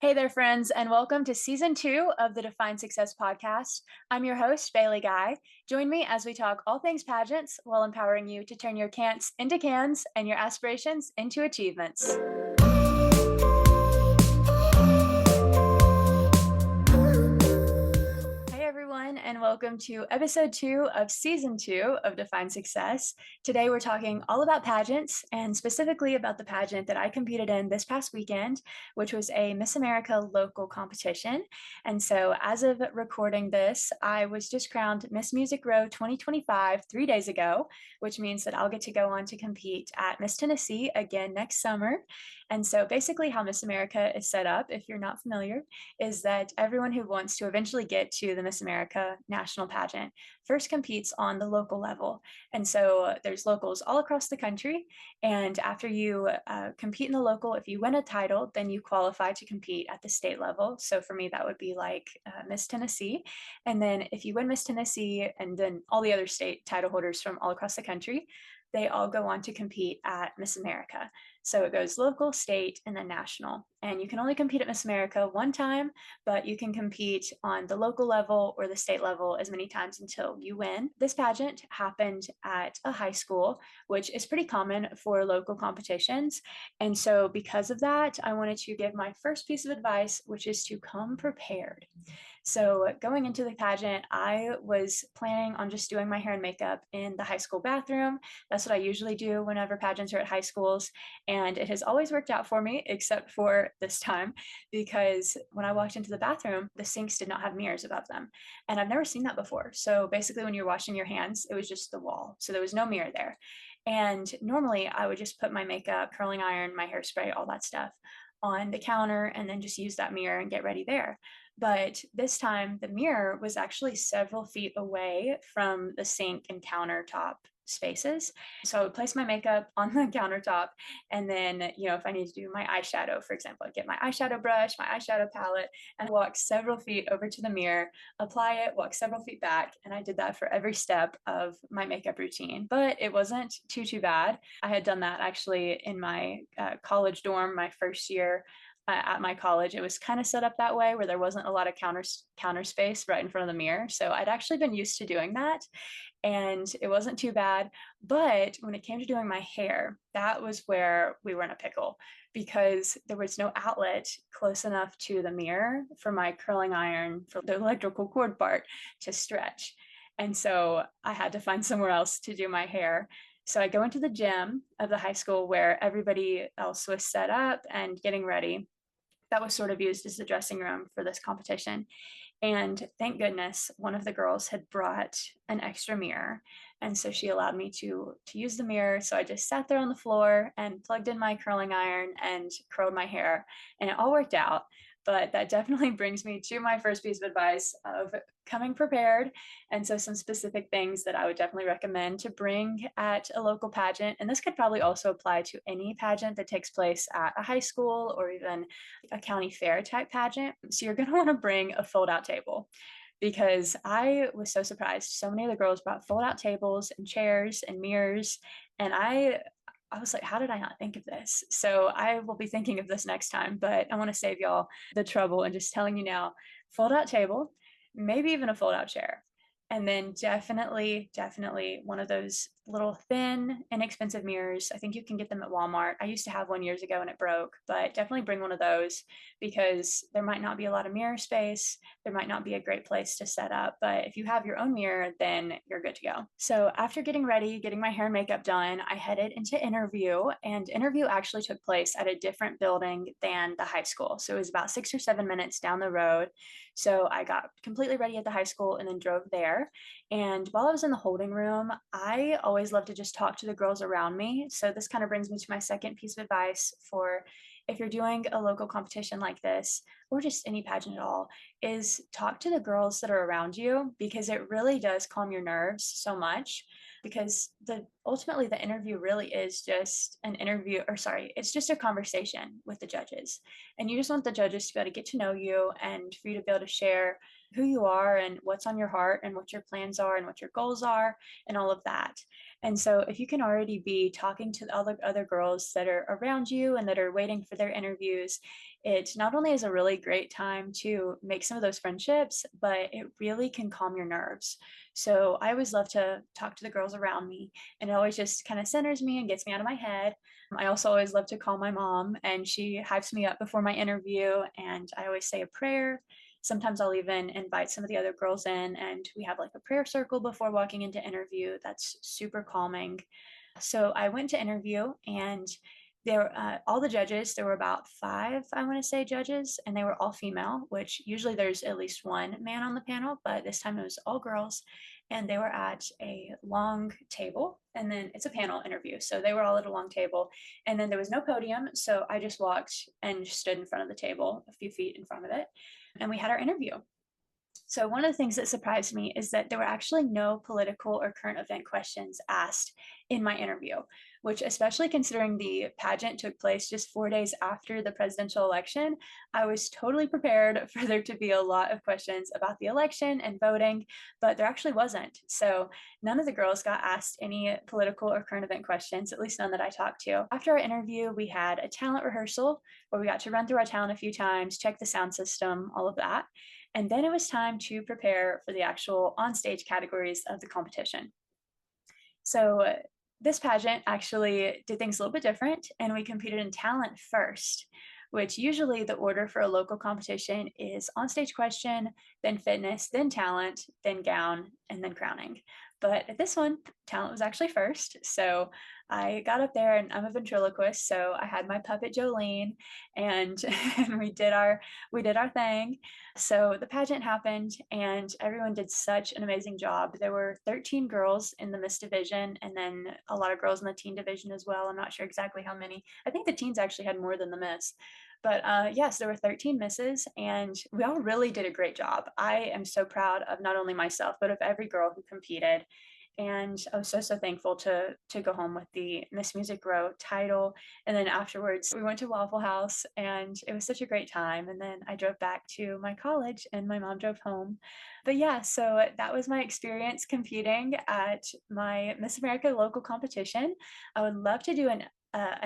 Hey there, friends, and welcome to season 2 of the Define Success podcast. I'm your host, Bailey Guy. Join me as we talk all things pageants while empowering you to turn your can'ts into cans and your aspirations into achievements. Hey everyone, and welcome to episode 2 of season 2 of Define Success. Today we're talking all about pageants and specifically about the pageant that I competed in this past weekend, which was a Miss America local competition. And so, as of recording this, I was just crowned Miss Music Row 2025 3 days ago, which means that I'll get to go on to compete at Miss Tennessee again next summer. And so, basically, how Miss America is set up, if you're not familiar, is that everyone who wants to eventually get to the Miss America national pageant first competes on the local level. And so there's locals all across the country. And after you compete in the local, if you win a title, then you qualify to compete at the state level. So for me, that would be like Miss Tennessee. And then if you win Miss Tennessee and then all the other state title holders from all across the country, they all go on to compete at Miss America. So it goes local, state, and then national. And you can only compete at Miss America one time, but you can compete on the local level or the state level as many times until you win. This pageant happened at a high school, which is pretty common for local competitions. And so, because of that, I wanted to give my first piece of advice, which is to come prepared. So, going into the pageant, I was planning on just doing my hair and makeup in the high school bathroom. That's what I usually do whenever pageants are at high schools. And it has always worked out for me, except for this time, because when I walked into the bathroom, the sinks did not have mirrors above them. And I've never seen that before. So, basically, when you're washing your hands, it was just the wall. So, there was no mirror there. And normally, I would just put my makeup, curling iron, my hairspray, all that stuff on the counter and then just use that mirror and get ready there. But this time, the mirror was actually several feet away from the sink and countertop spaces. So I would place my makeup on the countertop. And then, if I need to do my eyeshadow, for example, I'd get my eyeshadow brush, my eyeshadow palette, and walk several feet over to the mirror, apply it, walk several feet back. And I did that for every step of my makeup routine. But it wasn't too bad. I had done that actually in my college dorm my first year at my college. It was kind of set up that way where there wasn't a lot of counter space right in front of the mirror. So I'd actually been used to doing that and it wasn't too bad. But when it came to doing my hair, that was where we were in a pickle because there was no outlet close enough to the mirror for my curling iron for the electrical cord part to stretch. And so I had to find somewhere else to do my hair. So I go into the gym of the high school where everybody else was set up and getting ready. That was sort of used as the dressing room for this competition. And thank goodness one of the girls had brought an extra mirror. And so she allowed me to use the mirror. So I just sat there on the floor and plugged in my curling iron and curled my hair. And it all worked out. But that definitely brings me to my first piece of advice of coming prepared. And so some specific things that I would definitely recommend to bring at a local pageant. And this could probably also apply to any pageant that takes place at a high school or even a county fair type pageant. So you're going to want to bring a fold out table because I was so surprised. So many of the girls brought fold out tables and chairs and mirrors. And I was like, how did I not think of this? So I will be thinking of this next time, but I want to save y'all the trouble and just telling you now, fold out table, maybe even a fold out chair. And then definitely one of those little thin, inexpensive mirrors. I think you can get them at Walmart. I used to have one years ago and it broke, but definitely bring one of those because there might not be a lot of mirror space. There might not be a great place to set up, but if you have your own mirror, then you're good to go. So after getting ready, getting my hair and makeup done, I headed into interview, and interview actually took place at a different building than the high school. So it was about 6 or 7 minutes down the road. So I got completely ready at the high school and then drove there. And while I was in the holding room, I always love to just talk to the girls around me. So this kind of brings me to my second piece of advice for if you're doing a local competition like this, or just any pageant at all, is talk to the girls that are around you because it really does calm your nerves so much. Because ultimately the interview really is just an interview, or sorry, it's just a conversation with the judges. And you just want the judges to be able to get to know you and for you to be able to share who you are and what's on your heart and what your plans are and what your goals are and all of that. And so if you can already be talking to all the other girls that are around you and that are waiting for their interviews, it not only is a really great time to make some of those friendships, but it really can calm your nerves. So I always love to talk to the girls around me, and it always just kind of centers me and gets me out of my head. I also always love to call my mom, and she hypes me up before my interview, and I always say a prayer. Sometimes I'll even invite some of the other girls in, and we have like a prayer circle before walking into interview. That's super calming. So I went to interview, and there all the judges, there were about five, I want to say, judges, and they were all female, which usually there's at least one man on the panel, but this time it was all girls. And they were at a long table, and then it's a panel interview, so they were all at a long table, and then there was no podium, so I just walked and stood in front of the table a few feet in front of it, and we had our interview. So, one of the things that surprised me is that there were actually no political or current event questions asked in my interview, which, especially considering the pageant took place just 4 days after the presidential election, I was totally prepared for there to be a lot of questions about the election and voting, but there actually wasn't. So, none of the girls got asked any political or current event questions, at least none that I talked to. After our interview, we had a talent rehearsal where we got to run through our talent a few times, check the sound system, all of that. And then it was time to prepare for the actual onstage categories of the competition. So this pageant actually did things a little bit different, and we competed in talent first, which usually the order for a local competition is onstage question, then fitness, then talent, then gown, and then crowning. But at this one, talent was actually first. So I got up there, and I'm a ventriloquist, so I had my puppet Jolene, and, and we did our thing. So the pageant happened, and everyone did such an amazing job. There were 13 girls in the Miss division, and then a lot of girls in the teen division as well. I'm not sure exactly how many. I think the teens actually had more than the Miss. But yes, there were 13 misses, and we all really did a great job. I am so proud of not only myself, but of every girl who competed. And I was so thankful to go home with the Miss Music Row title. And then afterwards, we went to Waffle House, and it was such a great time. And then I drove back to my college, and my mom drove home. But yeah, so that was my experience competing at my Miss America local competition. I would love to do an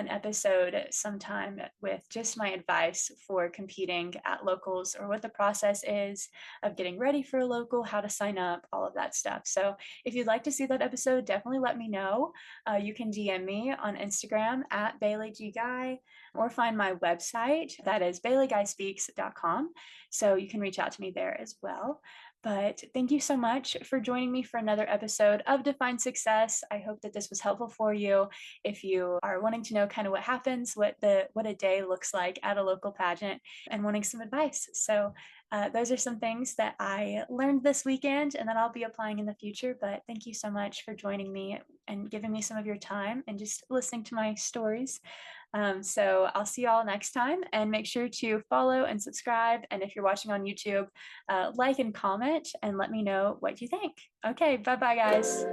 episode sometime with just my advice for competing at locals, or what the process is of getting ready for a local, how to sign up, all of that stuff. So if you'd like to see that episode, definitely let me know. You can DM me on Instagram at Bailey G Guy, or find my website, that is BaileyGuySpeaks.com. So you can reach out to me there as well. But thank you so much for joining me for another episode of Define Success. I hope that this was helpful for you. If you are wanting to know kind of what happens, what a day looks like at a local pageant, and wanting some advice. So those are some things that I learned this weekend and that I'll be applying in the future. But thank you so much for joining me and giving me some of your time and just listening to my stories. So I'll see you all next time, and make sure to follow and subscribe. And if you're watching on YouTube, like and comment and let me know what you think. Okay, bye bye, guys.